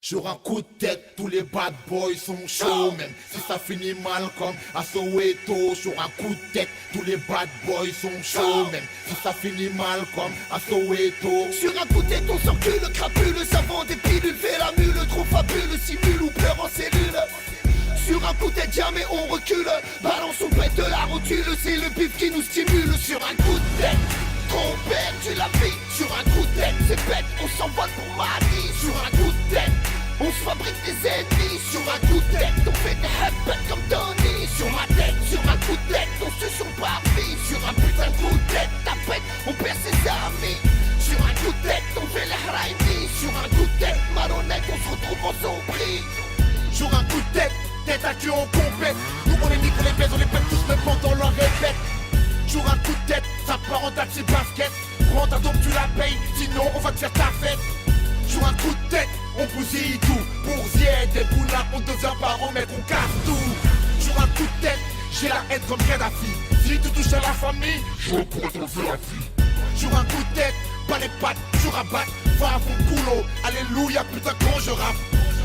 Sur un coup de tête, tous les bad boys sont chauds. Même si ça finit mal comme à Soweto. Sur un coup de tête, tous les bad boys sont chauds. Même si ça finit mal comme à Soweto. Sur un coup de tête, on s'encule, crapule, savant des pilules, fait la mule, trop fabule, simule ou pleure en cellule. Sur un coup de tête, jamais on recule, balance ou pète de la rotule, c'est le bif qui nous stimule. Sur un coup de tête, trop perdu la vie. Sur un coup de tête, c'est bête, on s'envole pour Mali. Sur un coup de tête, on se fabrique des ennemis. Sur un coup de tête, on fait des headbutts comme Tony. Sur ma tête, sur un coup de tête, on se sur parvis. Sur un putain de coup de tête, tapette, on perd ses amis. Sur un coup de tête, on fait les haraïmis. Sur un coup de tête, malhonnête, on se retrouve en sombrie. Sur un coup de tête, tête à queue on complète. Nous on les nique, on les baise, on les pète tous même pendant leur répète. Sur un coup de tête, ça part en taxi basket. Prends ta dope, tu la payes, sinon on va te faire ta fête. Sur un coup de tête, on bousille tout. Pour Zied et Bouna, on devient parents, mec, on casse tout. Sur un coup de tête, j'ai la haine comme Kadhafi. Si tu touches à la famille, je pourrais te faire la vie. Sur un coup de tête, pas les pattes, je rabatte. Va à fond de coulo, alléluia, putain quand je rappe.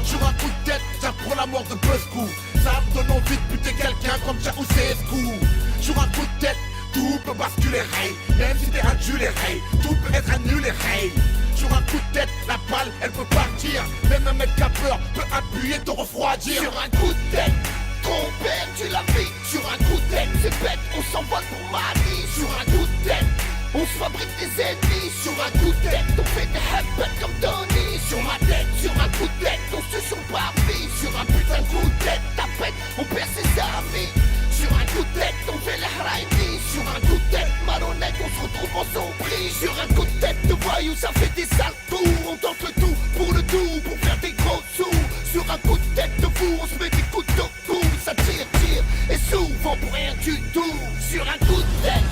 Sur un coup de tête, j'apprends la mort de Buzzcoo. Ça me donne envie de buter quelqu'un comme Ceausescu. Sur un coup de tête, tout peut basculer, hey. Même si t'es adulé, hey. Tout peut être annulé, hey. Sur un coup de tête, la balle, elle peut partir. Même un mec qui a peur peut appuyer, te refroidir. Sur un coup de tête, trop perdu la vie. Sur un coup de tête, c'est bête, on s'envole pour Mali. Sur un coup de tête, on se fabrique des ennemis. Sur un coup de tête, on fait des headbutts comme Tony. Sur ma tête, sur un coup de tête, on se surparvit. Sur un putain de coup de tête, tapette, on perd ses amis. Sur un coup de tête, on fait les haraïmis. Sur un coup de tête, malhonnête, on se retrouve en sombrie. Sur un coup de tête de voyou, ça fait des sales tours. On tente le tout pour le tout, pour faire des gros sous. Sur un coup de tête de fou, on se met des coups de cou. Ça tire, tire, et souvent pour rien du tout. Sur un coup de tête,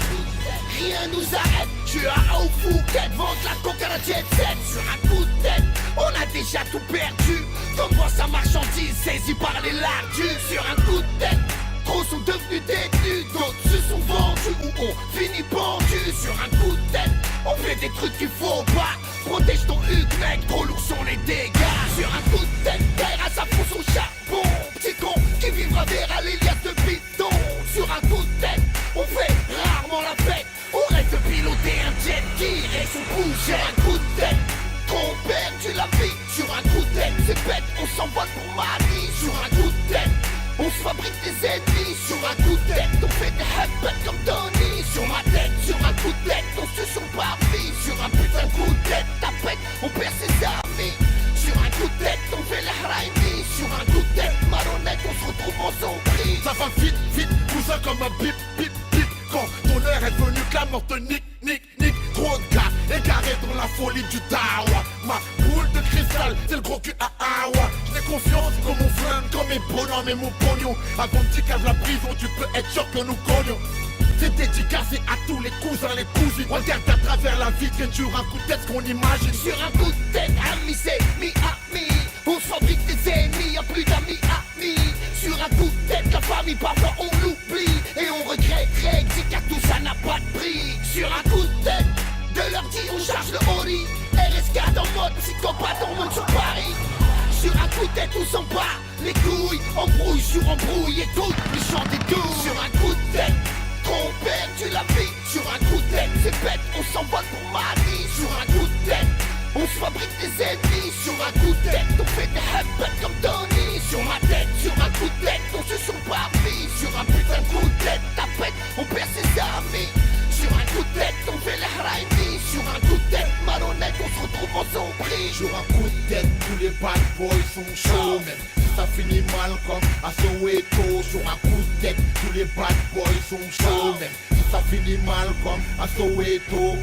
rien nous arrête. Je suis un haut Phuket, vente la coke à la jet set. Sur un coup de tête, on a déjà tout perdu. Comme moi sa marchandise saisie par les lardus. Sur un coup de tête, trop sont devenus détenus, d'autres se sont vendus ou on finit pendu. Sur un coup de tête, on fait des trucs qu'il faut pas. Protège ton huc mec, trop lourds sont les dégâts. Sur un coup de tête, terre à sa fond son charbon. Petit con qui vivra vers l'Elias de bidon. Sur un coup de tête, on fait rarement la fête. On reste de piloter un jet qui reste son bouger. Sur un coup de tête, trop perdu la vie. Sur un coup de tête, c'est bête, on s'envole pour Mali. Sur un coup de tête, on se fabrique des ennemis. Sur un coup de tête, on fait des headbutts comme Tony. Sur ma tête, sur un coup de tête, on se surparvit. Sur un putain de coup de tête, tapette, on perd ses amis. Sur un coup de tête, on fait les haraïmis. Sur un coup de tête, malhonnête, on se retrouve en sombrie. Ça va vite, vite, cousin comme un bip, bip, bip. Quand ton heure est venue, que la mort te nique, nique, nique. Trop de gars, égarés dans la folie du Dawa. Ma boule de cristal, c'est le gros cul à Awa. J'ai confiance comme mon flingue, comme mes bonhommes et mon pognon. Avant que tu caves la prison, tu peux être sûr que nous cognons. C'est dédicacé à tous les cousins, les cousines. Regarde à travers la vitrine sur un coup de tête ce qu'on imagine. Sur un coup de tête, ami c'est mi-ami. On se fabrique des ennemis, y'a plus d'amis amis. Sur un coup de tête, la famille parfois on l'oublie. Et on regrette, dit qu'à tout ça n'a pas de prix. Sur un coup de tête, de leur dit on charge le Ori. RSK en mode psychopathe, on monte sur Paris. Sur un coup de tête, on s'en bat les couilles. Embrouille sur embrouille, écoute le chant des douilles. Sur un coup de tête, trop perdu la vie. Sur un coup de tête, c'est bête, on s'envole pour Mali. Sur un coup de tête, on se fabrique des ennemis. Sur un coup de tête, on fait des headbutts comme Tony. Sur ma tête, sur un coup de tête, on se surparvit. Sur un putain de coup de tête, tapette, on perd ses amis. Sur un coup de tête, on fait les haraïmis. Sur un coup de tête, malhonnête, on se retrouve en sombrie. Sur un coup de tête, tous les bad boys sont chauds. Même si ça finit mal comme à Soweto. Sur un coup de tête, tous les bad boys sont chauds. Même si ça finit mal comme à Soweto.